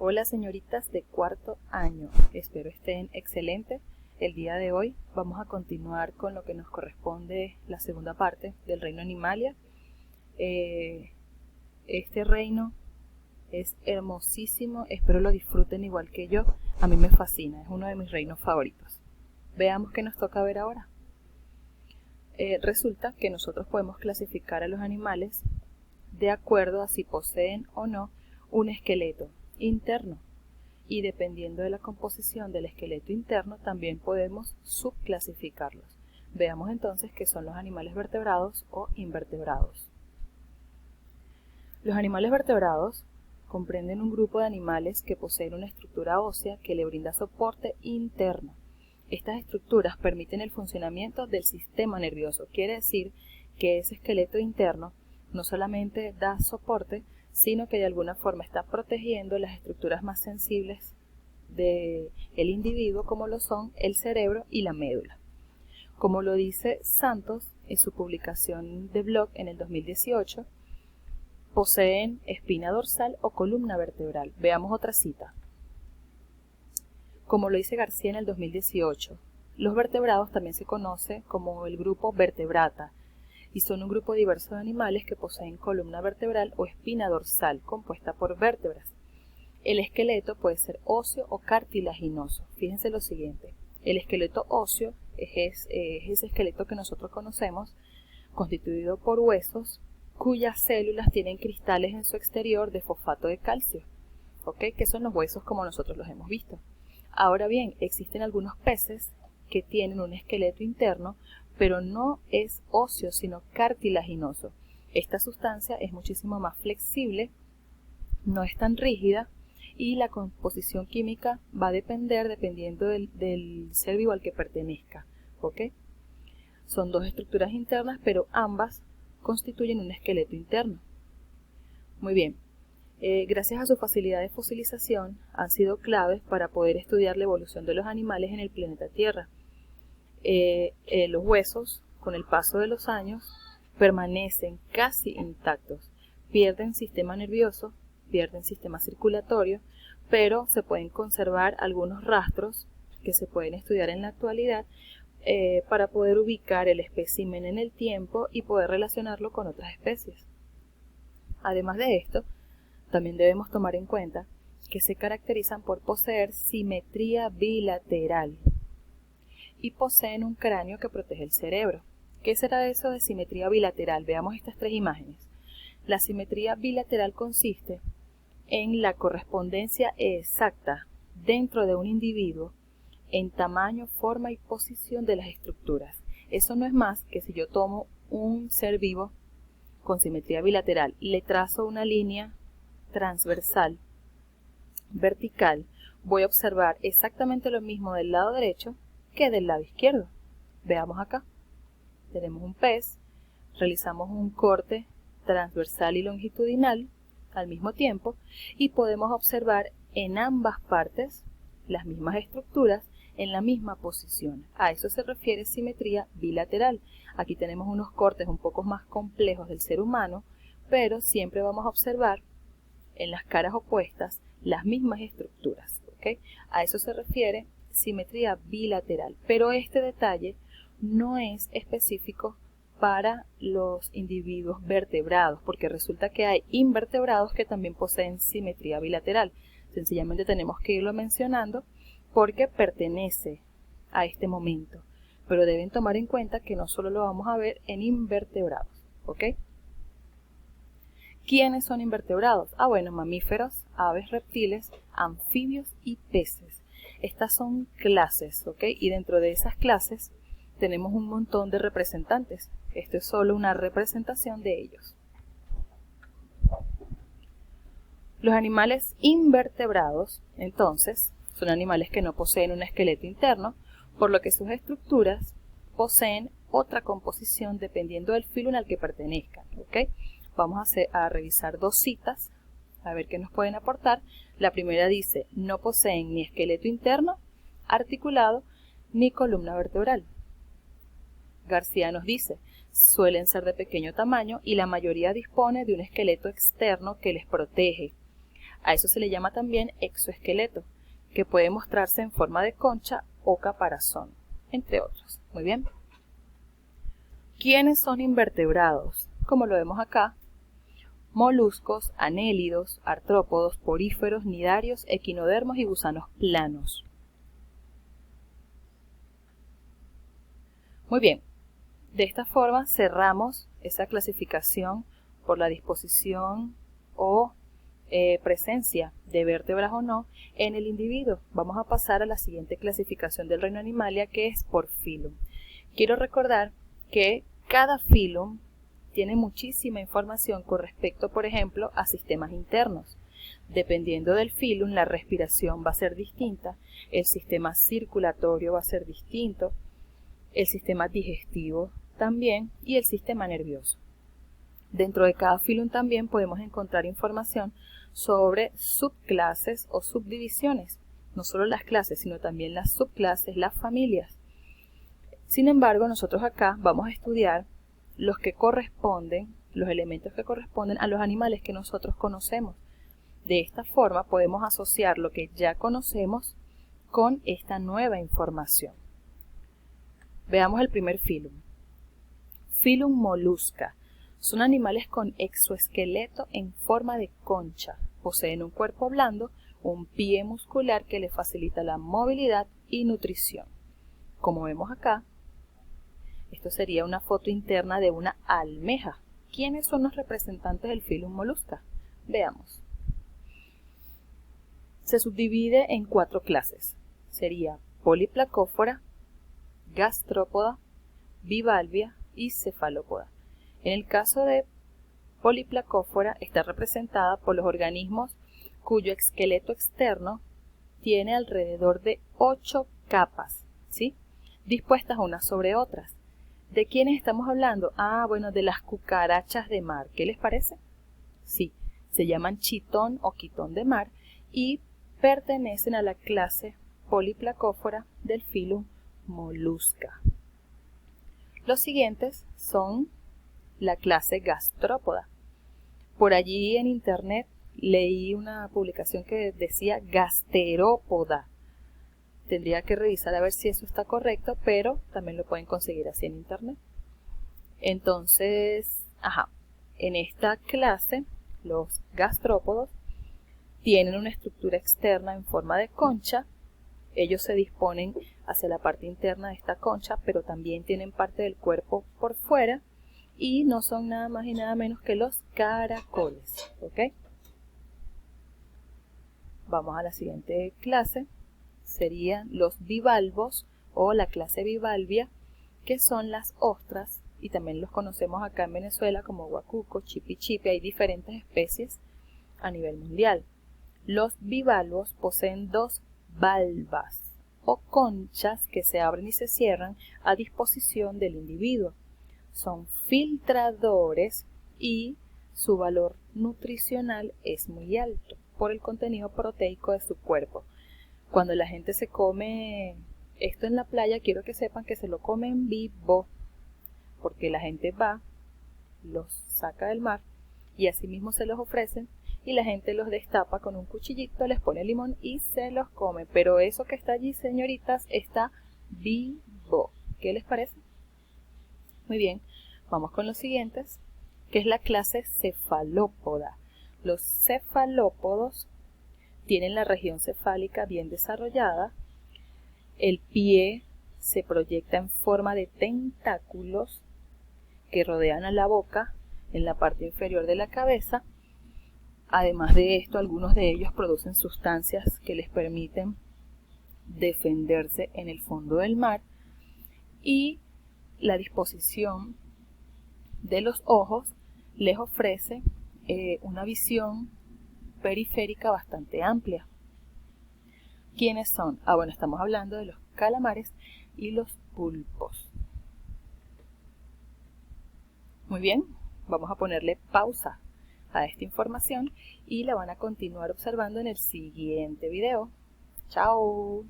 Hola señoritas de cuarto año, espero estén excelentes. El día de hoy vamos a continuar con lo que nos corresponde la segunda parte del reino Animalia. Este reino es hermosísimo, espero lo disfruten igual que yo. A mí me fascina, es uno de mis reinos favoritos. Veamos qué nos toca ver ahora. Resulta que nosotros podemos clasificar a los animales de acuerdo a si poseen o no un esqueleto interno, y dependiendo de la composición del esqueleto interno también podemos subclasificarlos. Veamos entonces qué son los animales vertebrados o invertebrados. Los animales vertebrados comprenden un grupo de animales que poseen una estructura ósea que le brinda soporte interno. Estas estructuras permiten el funcionamiento del sistema nervioso, quiere decir que ese esqueleto interno no solamente da soporte, sino que de alguna forma está protegiendo las estructuras más sensibles del individuo, como lo son el cerebro y la médula. Como lo dice Santos en su publicación de blog en el 2018, poseen espina dorsal o columna vertebral. Veamos otra cita. Como lo dice García en el 2018, los vertebrados también se conoce como el grupo Vertebrata, y son un grupo diverso de animales que poseen columna vertebral o espina dorsal compuesta por vértebras. El esqueleto puede ser óseo o cartilaginoso. Fíjense lo siguiente, el esqueleto óseo es ese esqueleto que nosotros conocemos, constituido por huesos cuyas células tienen cristales en su exterior de fosfato de calcio, que son los huesos como nosotros los hemos visto. Ahora bien, existen algunos peces que tienen un esqueleto interno, pero no es óseo, sino cartilaginoso. Esta sustancia es muchísimo más flexible, no es tan rígida, y la composición química va a depender dependiendo del ser vivo al que pertenezca. Son dos estructuras internas, pero ambas constituyen un esqueleto interno. Muy bien. Gracias a su facilidad de fosilización, han sido claves para poder estudiar la evolución de los animales en el planeta Tierra. Los huesos, con el paso de los años, permanecen casi intactos. Pierden sistema nervioso, pierden sistema circulatorio, pero se pueden conservar algunos rastros que se pueden estudiar en la actualidad para poder ubicar el espécimen en el tiempo y poder relacionarlo con otras especies. Además de esto, también debemos tomar en cuenta que se caracterizan por poseer simetría bilateral y poseen un cráneo que protege el cerebro. ¿Qué será eso de simetría bilateral? Veamos estas tres imágenes. La simetría bilateral consiste en la correspondencia exacta dentro de un individuo en tamaño, forma y posición de las estructuras. Eso no es más que si yo tomo un ser vivo con simetría bilateral, le trazo una línea transversal, vertical, voy a observar exactamente lo mismo del lado derecho que del lado izquierdo. Veamos acá. Tenemos un pez, realizamos un corte transversal y longitudinal al mismo tiempo y podemos observar en ambas partes las mismas estructuras en la misma posición. A eso se refiere simetría bilateral. Aquí tenemos unos cortes un poco más complejos del ser humano, pero siempre vamos a observar en las caras opuestas las mismas estructuras. A eso se refiere simetría bilateral, pero este detalle no es específico para los individuos vertebrados, porque resulta que hay invertebrados que también poseen simetría bilateral. Sencillamente tenemos que irlo mencionando porque pertenece a este momento, pero deben tomar en cuenta que no solo lo vamos a ver en invertebrados. ¿Quiénes son invertebrados? Bueno, mamíferos, aves, reptiles, anfibios y peces. Estas son clases, y dentro de esas clases tenemos un montón de representantes. Esto es solo una representación de ellos. Los animales invertebrados, entonces, son animales que no poseen un esqueleto interno, por lo que sus estructuras poseen otra composición dependiendo del filo al que pertenezcan. Vamos a revisar dos citas, a ver qué nos pueden aportar. La primera dice, no poseen ni esqueleto interno, articulado, ni columna vertebral. García nos dice, suelen ser de pequeño tamaño y la mayoría dispone de un esqueleto externo que les protege. A eso se le llama también exoesqueleto, que puede mostrarse en forma de concha o caparazón, entre otros. Muy bien. ¿Quiénes son invertebrados? Como lo vemos acá: moluscos, anélidos, artrópodos, poríferos, nidarios, equinodermos y gusanos planos. Muy bien, de esta forma cerramos esa clasificación por la disposición o presencia de vértebras o no en el individuo. Vamos a pasar a la siguiente clasificación del reino Animalia, que es por filum. Quiero recordar que cada filum tiene muchísima información con respecto, por ejemplo, a sistemas internos. Dependiendo del filum, la respiración va a ser distinta, el sistema circulatorio va a ser distinto, el sistema digestivo también y el sistema nervioso. Dentro de cada filum también podemos encontrar información sobre subclases o subdivisiones, no solo las clases, sino también las subclases, las familias. Sin embargo, nosotros acá vamos a estudiar los que corresponden, los elementos que corresponden a los animales que nosotros conocemos. De esta forma podemos asociar lo que ya conocemos con esta nueva información. Veamos el primer filum. Filum Mollusca. Son animales con exoesqueleto en forma de concha. Poseen un cuerpo blando, un pie muscular que les facilita la movilidad y nutrición. Como vemos acá, esto sería una foto interna de una almeja. ¿Quiénes son los representantes del Filum Mollusca? Veamos. Se subdivide en 4 clases. Sería Polyplacóphora, Gastrópoda, Bivalvia y Cefalópoda. En el caso de Polyplacóphora está representada por los organismos cuyo esqueleto externo tiene alrededor de 8 capas, ¿sí?, dispuestas unas sobre otras. ¿De quiénes estamos hablando? Bueno, de las cucarachas de mar. ¿Qué les parece? Sí, se llaman chitón o quitón de mar y pertenecen a la clase Polyplacóphora del filum Mollusca. Los siguientes son la clase Gastrópoda. Por allí en internet leí una publicación que decía Gasterópoda. Tendría que revisar a ver si eso está correcto, pero también lo pueden conseguir así en internet. Entonces, en esta clase, los gastrópodos tienen una estructura externa en forma de concha. Ellos se disponen hacia la parte interna de esta concha, pero también tienen parte del cuerpo por fuera y no son nada más y nada menos que los caracoles. ¿Ok? Vamos a la siguiente clase. Serían los bivalvos o la clase bivalvia, que son las ostras, y también los conocemos acá en Venezuela como guacuco, chipichipi. Hay diferentes especies a nivel mundial. Los bivalvos poseen 2 valvas o conchas que se abren y se cierran a disposición del individuo. Son filtradores y su valor nutricional es muy alto por el contenido proteico de su cuerpo. Cuando la gente se come esto en la playa, quiero que sepan que se lo comen vivo, porque la gente va, los saca del mar y así mismo se los ofrecen y la gente los destapa con un cuchillito, les pone limón y se los come. Pero eso que está allí, señoritas, está vivo. ¿Qué les parece? Muy bien, vamos con los siguientes, que es la clase cefalópoda. Los cefalópodos tienen la región cefálica bien desarrollada, el pie se proyecta en forma de tentáculos que rodean a la boca en la parte inferior de la cabeza. Además de esto, algunos de ellos producen sustancias que les permiten defenderse en el fondo del mar, y la disposición de los ojos les ofrece una visión periférica bastante amplia. ¿Quiénes son? Bueno, estamos hablando de los calamares y los pulpos. Muy bien, vamos a ponerle pausa a esta información y la van a continuar observando en el siguiente video. ¡Chao!